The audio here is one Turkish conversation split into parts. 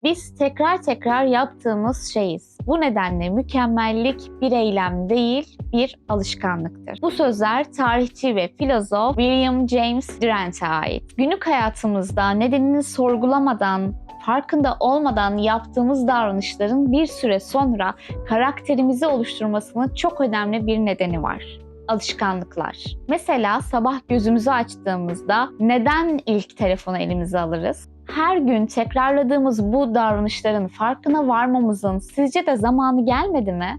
Biz tekrar tekrar yaptığımız şeyiz. Bu nedenle mükemmellik bir eylem değil, bir alışkanlıktır. Bu sözler tarihçi ve filozof William James Durant'e ait. Günlük hayatımızda nedenini sorgulamadan, farkında olmadan yaptığımız davranışların bir süre sonra karakterimizi oluşturmasının çok önemli bir nedeni var. Alışkanlıklar. Mesela sabah gözümüzü açtığımızda neden ilk telefonu elimize alırız? Her gün tekrarladığımız bu davranışların farkına varmamızın sizce de zamanı gelmedi mi?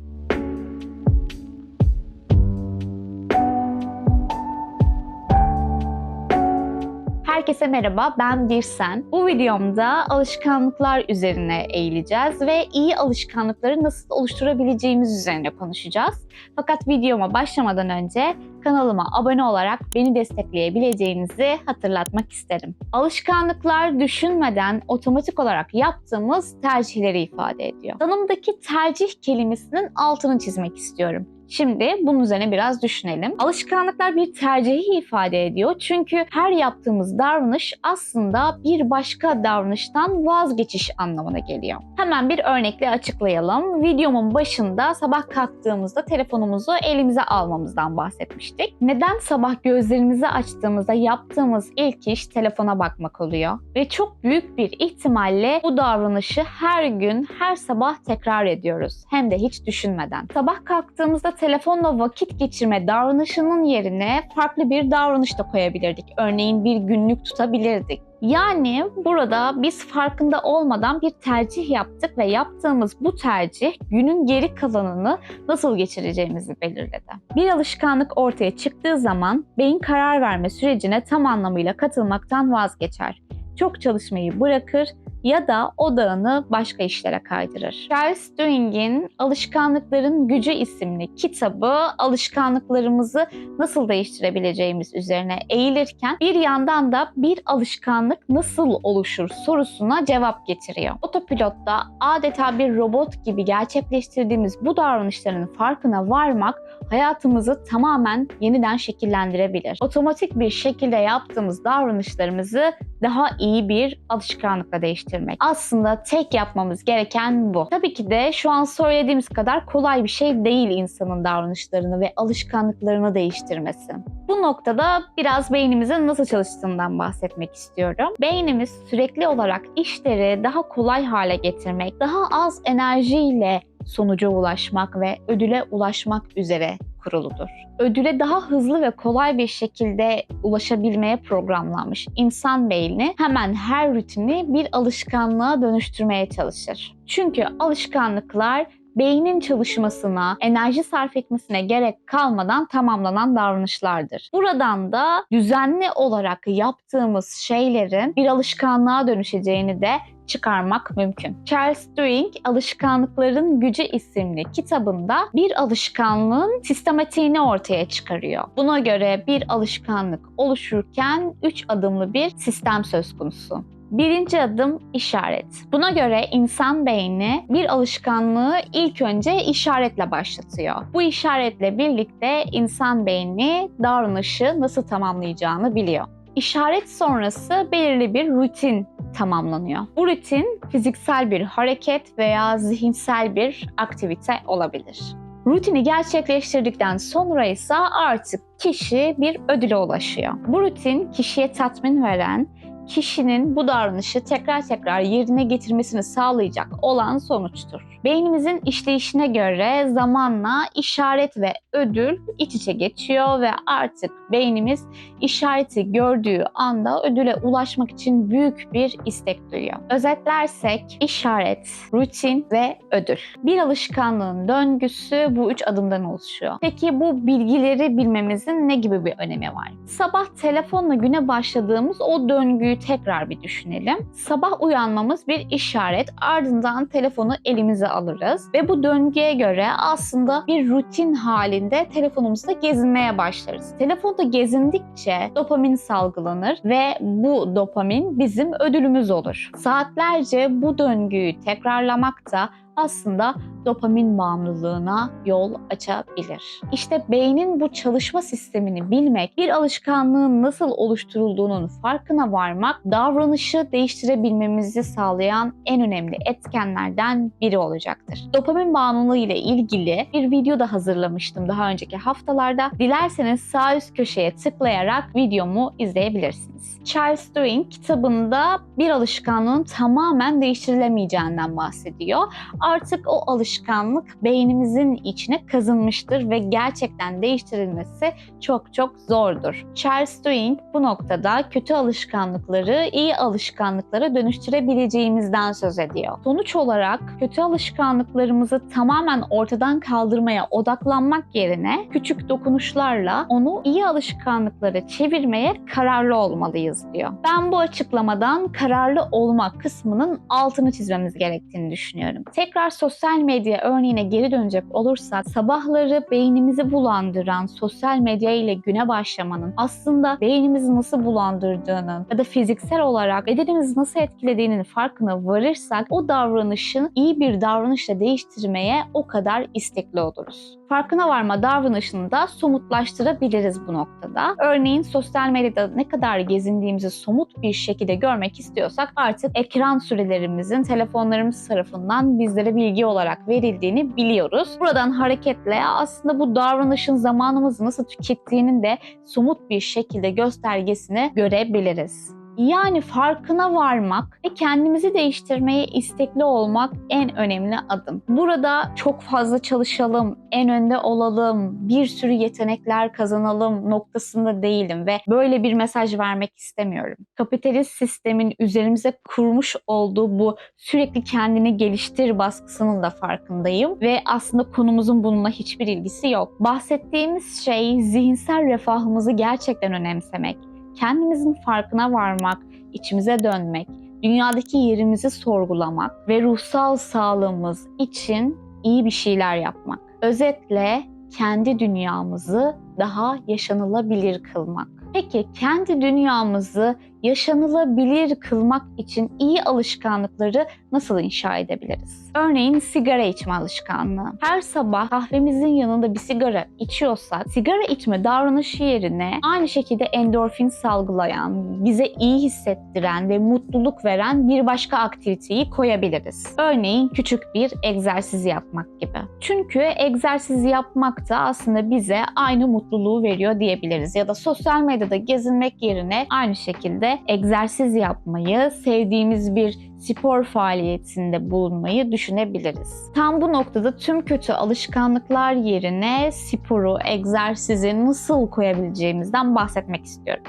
Herkese merhaba, ben Birsen. Bu videomda alışkanlıklar üzerine eğileceğiz ve iyi alışkanlıkları nasıl oluşturabileceğimiz üzerine konuşacağız. Fakat videoma başlamadan önce kanalıma abone olarak beni destekleyebileceğinizi hatırlatmak isterim. Alışkanlıklar düşünmeden otomatik olarak yaptığımız tercihleri ifade ediyor. Tanımdaki tercih kelimesinin altını çizmek istiyorum. Şimdi bunun üzerine biraz düşünelim. Alışkanlıklar bir tercihi ifade ediyor. Çünkü her yaptığımız davranış aslında bir başka davranıştan vazgeçiş anlamına geliyor. Hemen bir örnekle açıklayalım. Videomun başında sabah kalktığımızda telefonumuzu elimize almamızdan bahsetmiştik. Neden sabah gözlerimizi açtığımızda yaptığımız ilk iş telefona bakmak oluyor? Ve çok büyük bir ihtimalle bu davranışı her gün, her sabah tekrar ediyoruz. Hem de hiç düşünmeden. Sabah kalktığımızda telefonla vakit geçirme davranışının yerine farklı bir davranış da koyabilirdik. Örneğin bir günlük tutabilirdik. Yani burada biz farkında olmadan bir tercih yaptık ve yaptığımız bu tercih günün geri kalanını nasıl geçireceğimizi belirledi. Bir alışkanlık ortaya çıktığı zaman beyin karar verme sürecine tam anlamıyla katılmaktan vazgeçer. Çok çalışmayı bırakır ya da odağını başka işlere kaydırır. Charles Duhigg'in Alışkanlıkların Gücü isimli kitabı alışkanlıklarımızı nasıl değiştirebileceğimiz üzerine eğilirken bir yandan da bir alışkanlık nasıl oluşur sorusuna cevap getiriyor. Otopilotta adeta bir robot gibi gerçekleştirdiğimiz bu davranışların farkına varmak hayatımızı tamamen yeniden şekillendirebilir. Otomatik bir şekilde yaptığımız davranışlarımızı daha iyi bir alışkanlıkla değiştirmek. Aslında tek yapmamız gereken bu. Tabii ki de şu an söylediğimiz kadar kolay bir şey değil insanın davranışlarını ve alışkanlıklarını değiştirmesi. Bu noktada biraz beynimizin nasıl çalıştığından bahsetmek istiyorum. Beynimiz sürekli olarak işleri daha kolay hale getirmek, daha az enerjiyle sonuca ulaşmak ve ödüle ulaşmak üzere kuruludur. Ödüle daha hızlı ve kolay bir şekilde ulaşabilmeye programlanmış insan beyni hemen her rutini bir alışkanlığa dönüştürmeye çalışır. Çünkü alışkanlıklar beynin çalışmasına, enerji sarf etmesine gerek kalmadan tamamlanan davranışlardır. Buradan da düzenli olarak yaptığımız şeylerin bir alışkanlığa dönüşeceğini de çıkarmak mümkün. Charles Duhigg Alışkanlıkların Gücü isimli kitabında bir alışkanlığın sistematiğini ortaya çıkarıyor. Buna göre bir alışkanlık oluşurken 3 adımlı bir sistem söz konusu. Birinci adım işaret. Buna göre insan beyni bir alışkanlığı ilk önce işaretle başlatıyor. Bu işaretle birlikte insan beyni davranışı nasıl tamamlayacağını biliyor. İşaret sonrası belirli bir rutin tamamlanıyor. Bu rutin fiziksel bir hareket veya zihinsel bir aktivite olabilir. Rutini gerçekleştirdikten sonra ise artık kişi bir ödüle ulaşıyor. Bu rutin kişiye tatmin veren, kişinin bu davranışı tekrar tekrar yerine getirmesini sağlayacak olan sonuçtur. Beynimizin işleyişine göre zamanla işaret ve ödül iç içe geçiyor ve artık beynimiz işareti gördüğü anda ödüle ulaşmak için büyük bir istek duyuyor. Özetlersek işaret, rutin ve ödül. Bir alışkanlığın döngüsü bu 3 adımdan oluşuyor. Peki bu bilgileri bilmemizin ne gibi bir önemi var? Sabah telefonla güne başladığımız o döngüyü tekrar bir düşünelim. Sabah uyanmamız bir işaret, ardından telefonu elimize alırız ve bu döngüye göre aslında bir rutin halinde telefonumuzda gezinmeye başlarız. Telefonda gezindikçe dopamin salgılanır ve bu dopamin bizim ödülümüz olur. Saatlerce bu döngüyü tekrarlamak da aslında dopamin bağımlılığına yol açabilir. İşte beynin bu çalışma sistemini bilmek, bir alışkanlığın nasıl oluşturulduğunun farkına varmak, davranışı değiştirebilmemizi sağlayan en önemli etkenlerden biri olacaktır. Dopamin bağımlılığı ile ilgili bir video da hazırlamıştım daha önceki haftalarda. Dilerseniz sağ üst köşeye tıklayarak videomu izleyebilirsiniz. Charles Duhigg kitabında bir alışkanlığın tamamen değiştirilemeyeceğinden bahsediyor. Artık o alışkanlık beynimizin içine kazınmıştır ve gerçekten değiştirilmesi çok çok zordur. Charles Duhigg bu noktada kötü alışkanlıkları iyi alışkanlıklara dönüştürebileceğimizden söz ediyor. Sonuç olarak kötü alışkanlıklarımızı tamamen ortadan kaldırmaya odaklanmak yerine küçük dokunuşlarla onu iyi alışkanlıklara çevirmeye kararlı olmalıyız diyor. Ben bu açıklamadan kararlı olmak kısmının altını çizmemiz gerektiğini düşünüyorum. Tekrar sosyal medya örneğine geri dönecek olursak, sabahları beynimizi bulandıran sosyal medya ile güne başlamanın aslında beynimizi nasıl bulandırdığının ya da fiziksel olarak bedenimizi nasıl etkilediğinin farkına varırsak o davranışın iyi bir davranışla değiştirmeye o kadar istekli oluruz. Farkına varma davranışını da somutlaştırabiliriz bu noktada. Örneğin sosyal medyada ne kadar gezindiğimizi somut bir şekilde görmek istiyorsak artık ekran sürelerimizin telefonlarımız tarafından bizlere bilgi olarak verildiğini biliyoruz. Buradan hareketle aslında bu davranışın zamanımızı nasıl tükettiğinin de somut bir şekilde göstergesini görebiliriz. Yani farkına varmak ve kendimizi değiştirmeye istekli olmak en önemli adım. Burada çok fazla çalışalım, en önde olalım, bir sürü yetenekler kazanalım noktasında değilim ve böyle bir mesaj vermek istemiyorum. Kapitalist sistemin üzerimize kurmuş olduğu bu sürekli kendini geliştir baskısının da farkındayım ve aslında konumuzun bununla hiçbir ilgisi yok. Bahsettiğimiz şey zihinsel refahımızı gerçekten önemsemek. Kendimizin farkına varmak, içimize dönmek, dünyadaki yerimizi sorgulamak ve ruhsal sağlığımız için iyi bir şeyler yapmak. Özetle kendi dünyamızı daha yaşanılabilir kılmak. Peki kendi dünyamızı yaşanılabilir kılmak için iyi alışkanlıkları nasıl inşa edebiliriz? Örneğin sigara içme alışkanlığı. Her sabah kahvemizin yanında bir sigara içiyorsak, sigara içme davranışı yerine aynı şekilde endorfin salgılayan, bize iyi hissettiren ve mutluluk veren bir başka aktiviteyi koyabiliriz. Örneğin küçük bir egzersiz yapmak gibi. Çünkü egzersiz yapmak da aslında bize aynı mutluluğu veriyor diyebiliriz. Ya da sosyal medyada gezinmek yerine aynı şekilde egzersiz yapmayı, sevdiğimiz bir spor faaliyetinde bulunmayı düşünebiliriz. Tam bu noktada tüm kötü alışkanlıklar yerine sporu, egzersizi nasıl koyabileceğimizden bahsetmek istiyorum.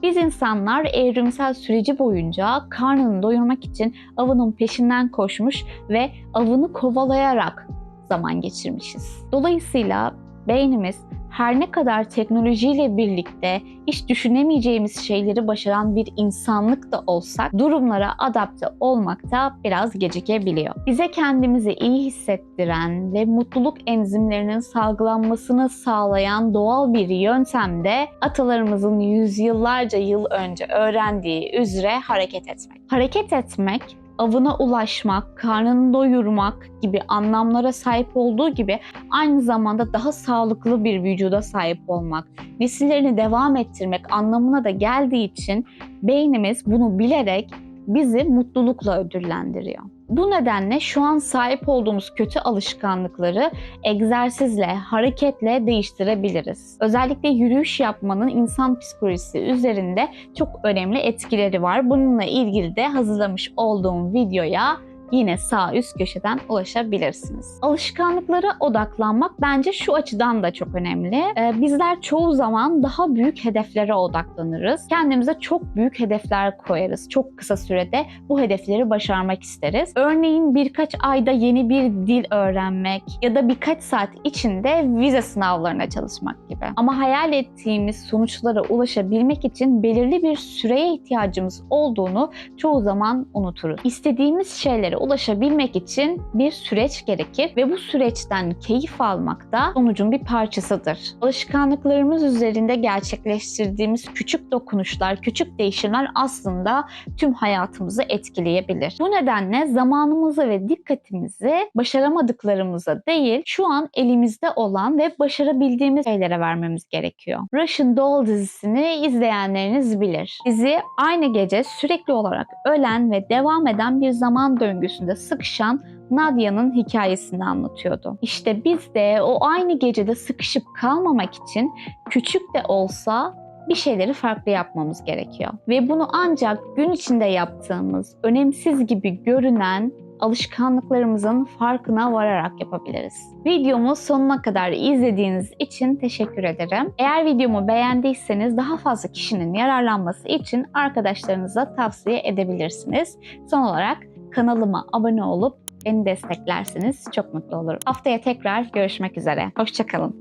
Biz insanlar evrimsel süreci boyunca karnını doyurmak için avının peşinden koşmuş ve avını kovalayarak zaman geçirmişiz. Dolayısıyla beynimiz her ne kadar teknolojiyle birlikte hiç düşünemeyeceğimiz şeyleri başaran bir insanlık da olsak durumlara adapte olmakta biraz gecikebiliyor. Bize kendimizi iyi hissettiren ve mutluluk enzimlerinin salgılanmasını sağlayan doğal bir yöntem de atalarımızın yüzyıllarca yıl önce öğrendiği üzere hareket etmek. Hareket etmek, avına ulaşmak, karnını doyurmak gibi anlamlara sahip olduğu gibi aynı zamanda daha sağlıklı bir vücuda sahip olmak, nesillerini devam ettirmek anlamına da geldiği için beynimiz bunu bilerek bizi mutlulukla ödüllendiriyor. Bu nedenle şu an sahip olduğumuz kötü alışkanlıkları egzersizle, hareketle değiştirebiliriz. Özellikle yürüyüş yapmanın insan psikolojisi üzerinde çok önemli etkileri var. Bununla ilgili de hazırlamış olduğum videoya yine sağ üst köşeden ulaşabilirsiniz. Alışkanlıklara odaklanmak bence şu açıdan da çok önemli. Bizler çoğu zaman daha büyük hedeflere odaklanırız. Kendimize çok büyük hedefler koyarız. Çok kısa sürede bu hedefleri başarmak isteriz. Örneğin birkaç ayda yeni bir dil öğrenmek ya da birkaç saat içinde vize sınavlarına çalışmak gibi. Ama hayal ettiğimiz sonuçlara ulaşabilmek için belirli bir süreye ihtiyacımız olduğunu çoğu zaman unuturuz. İstediğimiz şeylere ulaşabilmek için bir süreç gerekir ve bu süreçten keyif almak da sonucun bir parçasıdır. Alışkanlıklarımız üzerinde gerçekleştirdiğimiz küçük dokunuşlar, küçük değişimler aslında tüm hayatımızı etkileyebilir. Bu nedenle zamanımızı ve dikkatimizi başaramadıklarımıza değil, şu an elimizde olan ve başarabildiğimiz şeylere vermemiz gerekiyor. Russian Doll dizisini izleyenleriniz bilir. Dizi aynı gece sürekli olarak ölen ve devam eden bir zaman döngüsünde sıkışan Nadia'nın hikayesini anlatıyordu. İşte biz de o aynı gecede sıkışıp kalmamak için küçük de olsa bir şeyleri farklı yapmamız gerekiyor. Ve bunu ancak gün içinde yaptığımız, önemsiz gibi görünen alışkanlıklarımızın farkına vararak yapabiliriz. Videomu sonuna kadar izlediğiniz için teşekkür ederim. Eğer videomu beğendiyseniz daha fazla kişinin yararlanması için arkadaşlarınıza tavsiye edebilirsiniz. Son olarak kanalıma abone olup beni desteklerseniz çok mutlu olurum. Haftaya tekrar görüşmek üzere. Hoşça kalın.